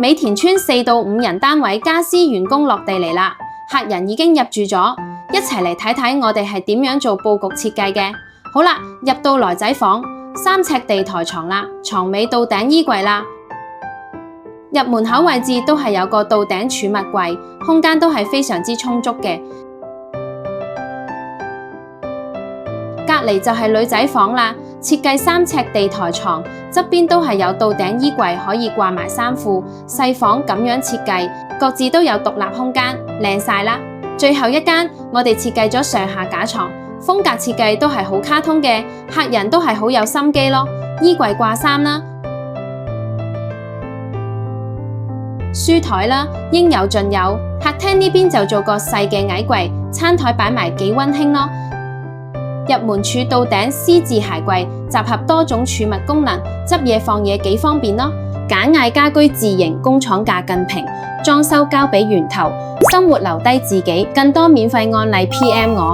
美田村4到5人單位家私完工落地嚟啦，客人已經入住咗，一齊嚟睇睇我哋係點樣做佈局設計嘅。好啦，入到來仔房，3尺地台床啦，床尾到頂衣櫃啦。入門口位置都係有個到頂儲物櫃，空間都係非常之充足嘅。隔離就係女仔房啦，設計3尺地台床，側邊都係有到頂衣櫃可以掛埋衫褲。細房咁樣設計，各自都有獨立空間，靚晒啦。最後一間，我哋設計咗上下架床，風格設計都係好卡通嘅，客人都係好有心機咯。衣櫃掛衫啦，書台啦，應有盡有。客廳呢邊就做個細嘅矮櫃，餐台擺埋幾溫馨咯。入門處到頂 C 字鞋櫃，集合多種儲物功能，執嘢放嘢幾方便咯。簡藝家居自營，工廠價更平，裝修交俾源頭，生活留低自己。更多免費案例 PM 我。